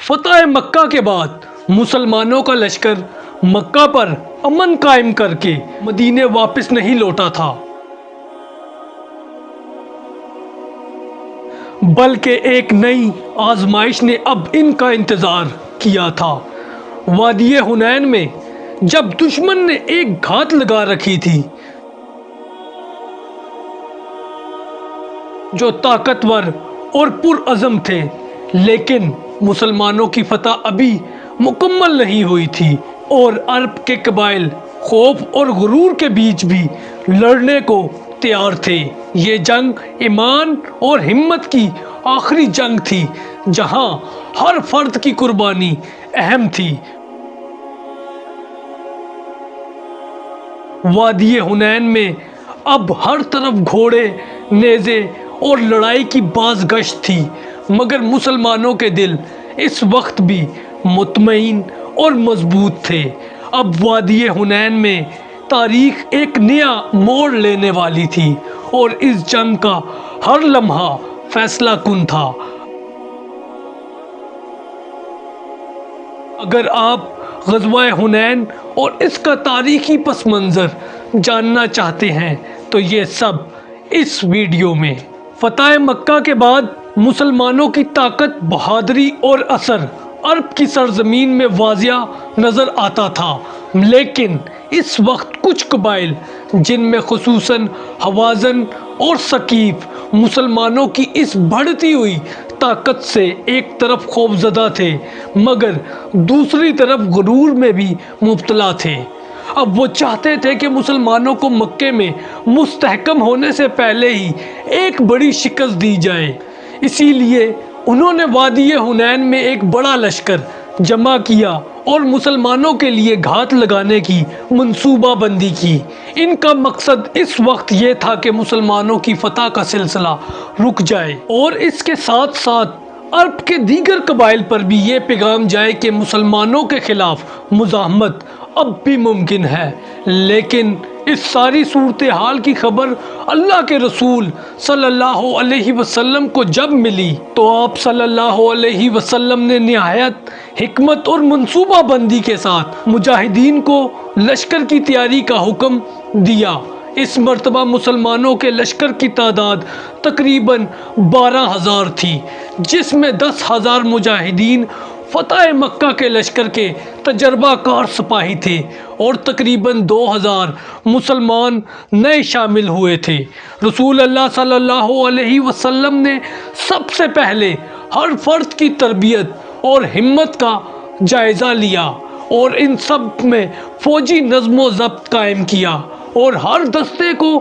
فتح مکہ کے بعد مسلمانوں کا لشکر مکہ پر امن قائم کر کے مدینے واپس نہیں لوٹا تھا، بلکہ ایک نئی آزمائش نے اب ان کا انتظار کیا تھا۔ وادی حنین میں جب دشمن نے ایک گھات لگا رکھی تھی جو طاقتور اور پرعزم تھے، لیکن مسلمانوں کی فتح ابھی مکمل نہیں ہوئی تھی اور عرب کے قبائل خوف اور غرور کے بیچ بھی لڑنے کو تیار تھے۔ یہ جنگ ایمان اور ہمت کی آخری جنگ تھی، جہاں ہر فرد کی قربانی اہم تھی۔ وادی حنین میں اب ہر طرف گھوڑے، نیزے اور لڑائی کی باز گشت تھی، مگر مسلمانوں کے دل اس وقت بھی مطمئن اور مضبوط تھے۔ اب وادی حنین میں تاریخ ایک نیا موڑ لینے والی تھی اور اس جنگ کا ہر لمحہ فیصلہ کن تھا۔ اگر آپ غزوہ حنین اور اس کا تاریخی پس منظر جاننا چاہتے ہیں تو یہ سب اس ویڈیو میں۔ فتح مکہ کے بعد مسلمانوں کی طاقت، بہادری اور اثر عرب کی سرزمین میں واضح نظر آتا تھا، لیکن اس وقت کچھ قبائل، جن میں خصوصاً حوازن اور ثقیف، مسلمانوں کی اس بڑھتی ہوئی طاقت سے ایک طرف خوفزدہ تھے، مگر دوسری طرف غرور میں بھی مبتلا تھے۔ اب وہ چاہتے تھے کہ مسلمانوں کو مکے میں مستحکم ہونے سے پہلے ہی ایک بڑی شکست دی جائے۔ اسی لیے انہوں نے وادی حنین میں ایک بڑا لشکر جمع کیا اور مسلمانوں کے لیے گھات لگانے کی منصوبہ بندی کی۔ ان کا مقصد اس وقت یہ تھا کہ مسلمانوں کی فتح کا سلسلہ رک جائے اور اس کے ساتھ ساتھ عرب کے دیگر قبائل پر بھی یہ پیغام جائے کہ مسلمانوں کے خلاف مزاحمت اب بھی ممکن ہے۔ لیکن اس ساری صورتحال کی خبر اللہ کے رسول صلی اللہ علیہ وسلم کو جب ملی تو آپ صلی اللہ علیہ وسلم نے نہایت حکمت اور منصوبہ بندی کے ساتھ مجاہدین کو لشکر کی تیاری کا حکم دیا۔ اس مرتبہ مسلمانوں کے لشکر کی تعداد تقریباً 12,000 تھی، جس میں 10,000 مجاہدین فتح مکہ کے لشکر کے تجربہ کار سپاہی تھے اور تقریباً 2,000 مسلمان نئے شامل ہوئے تھے۔ رسول اللہ صلی اللہ علیہ وسلم نے سب سے پہلے ہر فرد کی تربیت اور ہمت کا جائزہ لیا اور ان سب میں فوجی نظم و ضبط قائم کیا اور ہر دستے کو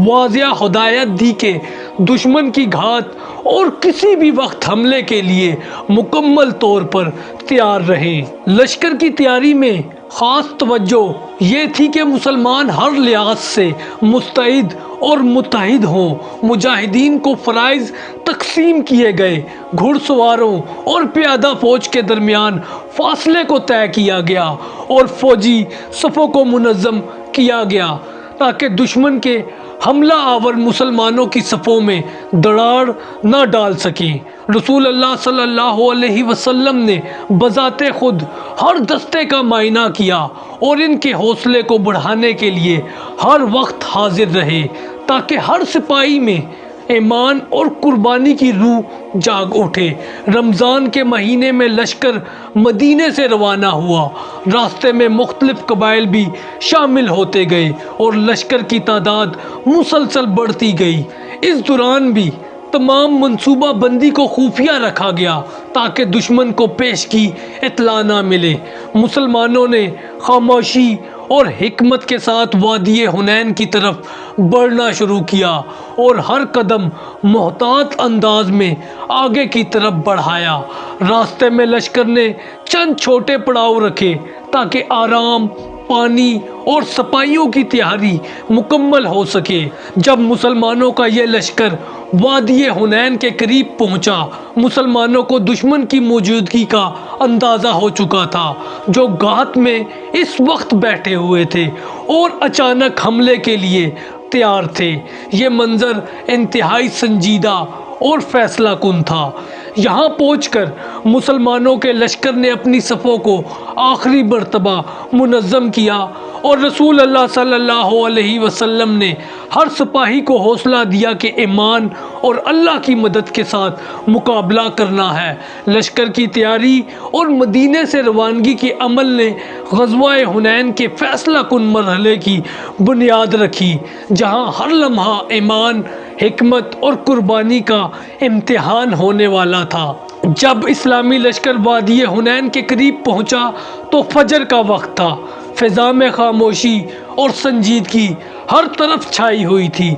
واضح ہدایت دی کہ دشمن کی گھات اور کسی بھی وقت حملے کے لیے مکمل طور پر تیار رہیں۔ لشکر کی تیاری میں خاص توجہ یہ تھی کہ مسلمان ہر لحاظ سے مستعد اور متحد ہوں۔ مجاہدین کو فرائض تقسیم کیے گئے، گھڑ سواروں اور پیادہ فوج کے درمیان فاصلے کو طے کیا گیا اور فوجی صفوں کو منظم کیا گیا تاکہ دشمن کے حملہ آور مسلمانوں کی صفوں میں دراڑ نہ ڈال سکیں۔ رسول اللہ صلی اللہ علیہ وسلم نے بذات خود ہر دستے کا معائنہ کیا اور ان کے حوصلے کو بڑھانے کے لیے ہر وقت حاضر رہے تاکہ ہر سپاہی میں ایمان اور قربانی کی روح جاگ اٹھے۔ رمضان کے مہینے میں لشکر مدینے سے روانہ ہوا۔ راستے میں مختلف قبائل بھی شامل ہوتے گئے اور لشکر کی تعداد مسلسل بڑھتی گئی۔ اس دوران بھی تمام منصوبہ بندی کو خفیہ رکھا گیا تاکہ دشمن کو پیش کی اطلاع نہ ملے۔ مسلمانوں نے خاموشی اور حکمت کے ساتھ وادی حنین کی طرف بڑھنا شروع کیا اور ہر قدم محتاط انداز میں آگے کی طرف بڑھایا۔ راستے میں لشکر نے چند چھوٹے پڑاؤ رکھے تاکہ آرام، پانی اور سپاہیوں کی تیاری مکمل ہو سکے۔ جب مسلمانوں کا یہ لشکر وادی حنین کے قریب پہنچا، مسلمانوں کو دشمن کی موجودگی کا اندازہ ہو چکا تھا، جو گھات میں اس وقت بیٹھے ہوئے تھے اور اچانک حملے کے لیے تیار تھے۔ یہ منظر انتہائی سنجیدہ اور فیصلہ کن تھا۔ یہاں پہنچ کر مسلمانوں کے لشکر نے اپنی صفوں کو آخری مرتبہ منظم کیا اور رسول اللہ صلی اللہ علیہ وسلم نے ہر سپاہی کو حوصلہ دیا کہ ایمان اور اللہ کی مدد کے ساتھ مقابلہ کرنا ہے۔ لشکر کی تیاری اور مدینے سے روانگی کے عمل نے غزوہ حنین کے فیصلہ کن مرحلے کی بنیاد رکھی، جہاں ہر لمحہ ایمان، حکمت اور قربانی کا امتحان ہونے والا تھا۔ جب اسلامی لشکر وادی حنین کے قریب پہنچا تو فجر کا وقت تھا۔ فضا میں خاموشی اور سنجیدگی ہر طرف چھائی ہوئی تھی۔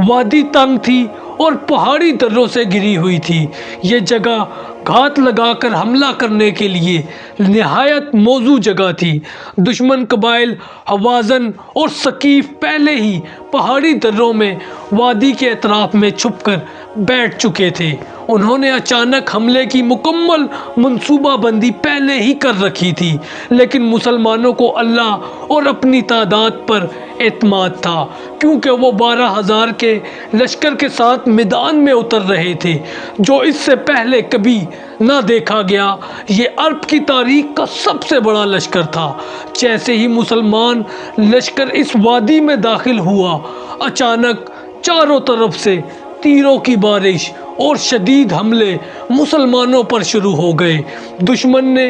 وادی تنگ تھی اور پہاڑی دروں سے گھری ہوئی تھی۔ یہ جگہ گھات لگا کر حملہ کرنے کے لیے نہایت موزوں جگہ تھی۔ دشمن قبائل حوازن اور ثقیف پہلے ہی پہاڑی دروں میں وادی کے اطراف میں چھپ کر بیٹھ چکے تھے۔ انہوں نے اچانک حملے کی مکمل منصوبہ بندی پہلے ہی کر رکھی تھی، لیکن مسلمانوں کو اللہ اور اپنی تعداد پر اعتماد تھا، کیونکہ وہ 12,000 کے لشکر کے ساتھ میدان میں اتر رہے تھے، جو اس سے پہلے کبھی نہ دیکھا گیا۔ یہ عرب کی تاریخ کا سب سے بڑا لشکر تھا۔ جیسے ہی مسلمان لشکر اس وادی میں داخل ہوا، اچانک چاروں طرف سے تیروں کی بارش اور شدید حملے مسلمانوں پر شروع ہو گئے۔ دشمن نے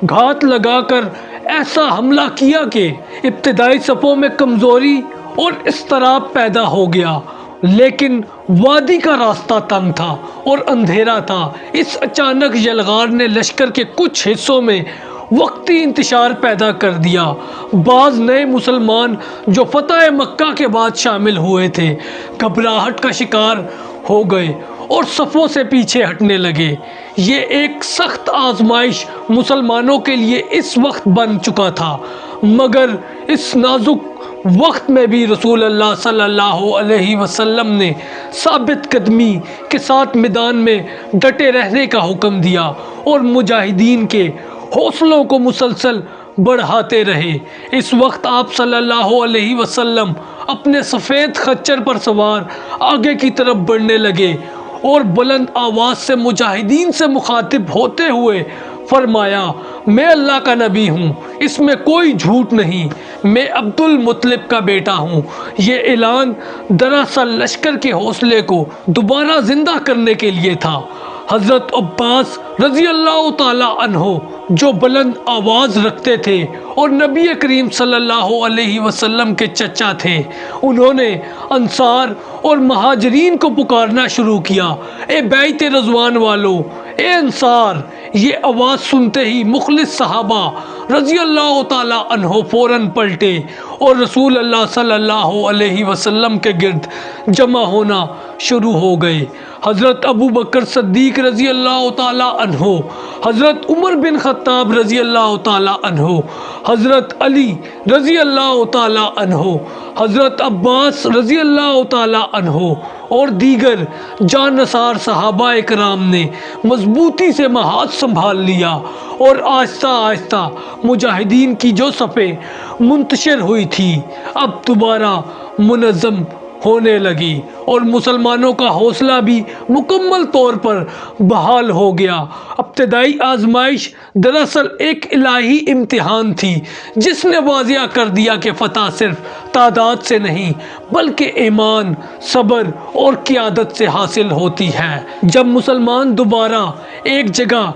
گھات لگا کر ایسا حملہ کیا کہ ابتدائی صفوں میں کمزوری اور اضطراب پیدا ہو گیا، لیکن وادی کا راستہ تنگ تھا اور اندھیرا تھا۔ اس اچانک یلغار نے لشکر کے کچھ حصوں میں وقتی انتشار پیدا کر دیا۔ بعض نئے مسلمان جو فتح مکہ کے بعد شامل ہوئے تھے گھبراہٹ کا شکار ہو گئے اور صفوں سے پیچھے ہٹنے لگے۔ یہ ایک سخت آزمائش مسلمانوں کے لیے اس وقت بن چکا تھا، مگر اس نازک وقت میں بھی رسول اللہ صلی اللہ علیہ وسلم نے ثابت قدمی کے ساتھ میدان میں ڈٹے رہنے کا حکم دیا اور مجاہدین کے حوصلوں کو مسلسل بڑھاتے رہے۔ اس وقت آپ صلی اللہ علیہ وسلم اپنے سفید خچر پر سوار آگے کی طرف بڑھنے لگے اور بلند آواز سے مجاہدین سے مخاطب ہوتے ہوئے فرمایا، میں اللہ کا نبی ہوں، اس میں کوئی جھوٹ نہیں، میں عبد المطلب کا بیٹا ہوں۔ یہ اعلان دراصل لشکر کے حوصلے کو دوبارہ زندہ کرنے کے لیے تھا۔ حضرت عباس رضی اللہ تعالی عنہ جو بلند آواز رکھتے تھے اور نبی کریم صلی اللہ علیہ وسلم کے چچا تھے، انہوں نے انصار اور مہاجرین کو پکارنا شروع کیا، اے بیعت رضوان والو، اے انصار۔ یہ آواز سنتے ہی مخلص صحابہ رضی اللہ تعالی عنہ فوراً پلٹے اور رسول اللہ صلی اللہ علیہ وسلم کے گرد جمع ہونا شروع ہو گئے۔ حضرت ابو بکر صدیق رضی اللہ تعالی عنہ، حضرت عمر بن خطاب رضی اللہ تعالی عنہ، حضرت علی رضی اللہ تعالی عنہ، حضرت عباس رضی اللہ تعالی عنہ اور دیگر جانثار صحابہ اکرام نے مضبوطی سے محاذ سنبھال لیا اور آہستہ آہستہ مجاہدین کی جو صفیں منتشر ہوئی تھی اب دوبارہ منظم ہونے لگی اور مسلمانوں کا حوصلہ بھی مکمل طور پر بحال ہو گیا۔ ابتدائی آزمائش دراصل ایک الہی امتحان تھی، جس نے واضح کر دیا کہ فتح صرف تعداد سے نہیں بلکہ ایمان، صبر اور قیادت سے حاصل ہوتی ہے۔ جب مسلمان دوبارہ ایک جگہ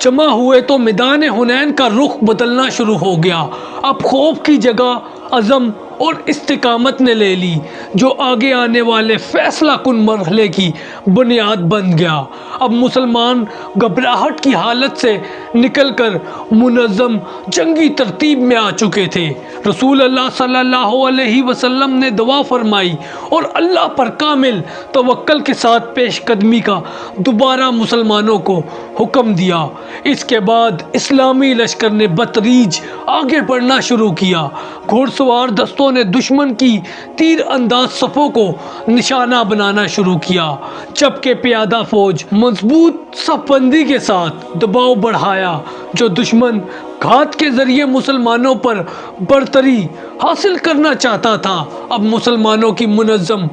جمع ہوئے تو میدان حنین کا رخ بدلنا شروع ہو گیا۔ اب خوف کی جگہ عزم اور استقامت نے لے لی، جو آگے آنے والے فیصلہ کن مرحلے کی بنیاد بن گیا۔ اب مسلمان گھبراہٹ کی حالت سے نکل کر منظم جنگی ترتیب میں آ چکے تھے۔ رسول اللہ صلی اللہ علیہ وسلم نے دعا فرمائی اور اللہ پر کامل توکل کے ساتھ پیش قدمی کا دوبارہ مسلمانوں کو حکم دیا۔ اس کے بعد اسلامی لشکر نے بتدریج آگے بڑھنا شروع کیا۔ گھوڑ سوار دستوں نے دشمن کی تیر انداز صفوں کو نشانہ بنانا شروع کیا، جبکہ پیادہ فوج مضبوط صف بندی کے ساتھ دباؤ بڑھایا، جو دشمن گھات کے ذریعے مسلمانوں پر برتری حاصل کرنا چاہتا تھا اب مسلمانوں کی منظم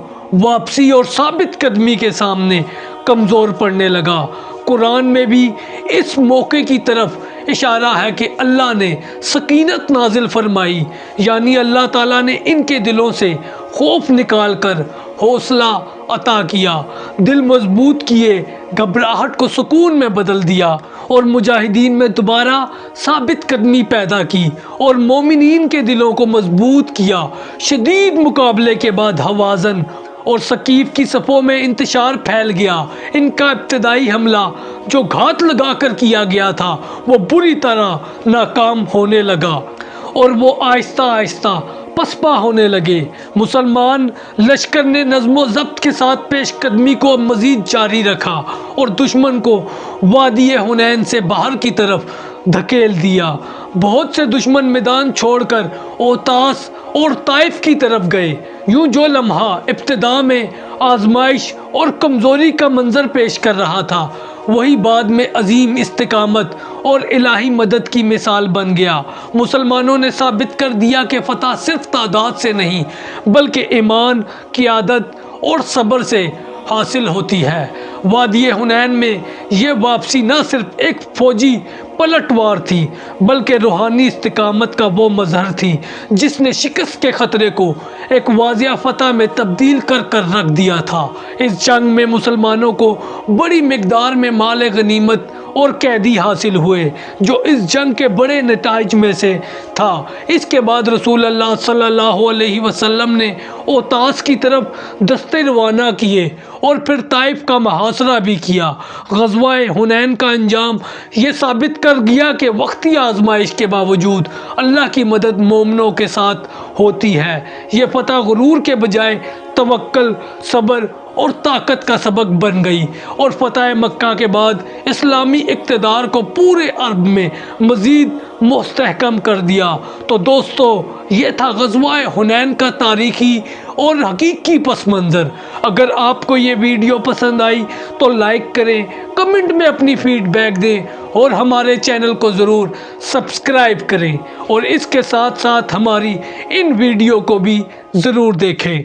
واپسی اور ثابت قدمی کے سامنے کمزور پڑنے لگا۔ قرآن میں بھی اس موقع کی طرف اشارہ ہے کہ اللہ نے سکینت نازل فرمائی، یعنی اللہ تعالیٰ نے ان کے دلوں سے خوف نکال کر حوصلہ عطا کیا، دل مضبوط کیے، گھبراہٹ کو سکون میں بدل دیا اور مجاہدین میں دوبارہ ثابت قدمی پیدا کی اور مومنین کے دلوں کو مضبوط کیا۔ شدید مقابلے کے بعد حوازن اور ثقیف کی صفوں میں انتشار پھیل گیا۔ ان کا ابتدائی حملہ جو گھات لگا کر کیا گیا تھا وہ بری طرح ناکام ہونے لگا اور وہ آہستہ آہستہ پسپا ہونے لگے۔ مسلمان لشکر نے نظم و ضبط کے ساتھ پیش قدمی کو مزید جاری رکھا اور دشمن کو وادی حنین سے باہر کی طرف دھکیل دیا۔ بہت سے دشمن میدان چھوڑ کر اوتاس اور طائف کی طرف گئے۔ یوں جو لمحہ ابتدا میں آزمائش اور کمزوری کا منظر پیش کر رہا تھا، وہی بعد میں عظیم استقامت اور الہی مدد کی مثال بن گیا۔ مسلمانوں نے ثابت کر دیا کہ فتح صرف تعداد سے نہیں بلکہ ایمان، قیادت اور صبر سے حاصل ہوتی ہے۔ وادی حنین میں یہ واپسی نہ صرف ایک فوجی پلٹوار تھی بلکہ روحانی استقامت کا وہ مظہر تھی جس نے شکست کے خطرے کو ایک واضح فتح میں تبدیل کر رکھ دیا تھا۔ اس جنگ میں مسلمانوں کو بڑی مقدار میں مال غنیمت اور قیدی حاصل ہوئے جو اس جنگ کے بڑے نتائج میں سے تھا۔ اس کے بعد رسول اللہ صلی اللہ علیہ وسلم نے اوتاس کی طرف دستے روانہ کیے اور پھر طائف کا محاصرہ بھی کیا۔ غزوہ حنین کا انجام یہ ثابت کر گیا کہ وقتی آزمائش کے باوجود اللہ کی مدد مومنوں کے ساتھ ہوتی ہے۔ یہ فتح غرور کے بجائے توکل، صبر اور طاقت کا سبق بن گئی اور فتح مکہ کے بعد اسلامی اقتدار کو پورے عرب میں مزید مستحکم کر دیا۔ تو دوستو، یہ تھا غزوہ حنین کا تاریخی اور حقیقی پس منظر۔ اگر آپ کو یہ ویڈیو پسند آئی تو لائک کریں، کمنٹ میں اپنی فیڈ بیک دیں اور ہمارے چینل کو ضرور سبسکرائب کریں اور اس کے ساتھ ساتھ ہماری ان ویڈیو کو بھی ضرور دیکھیں۔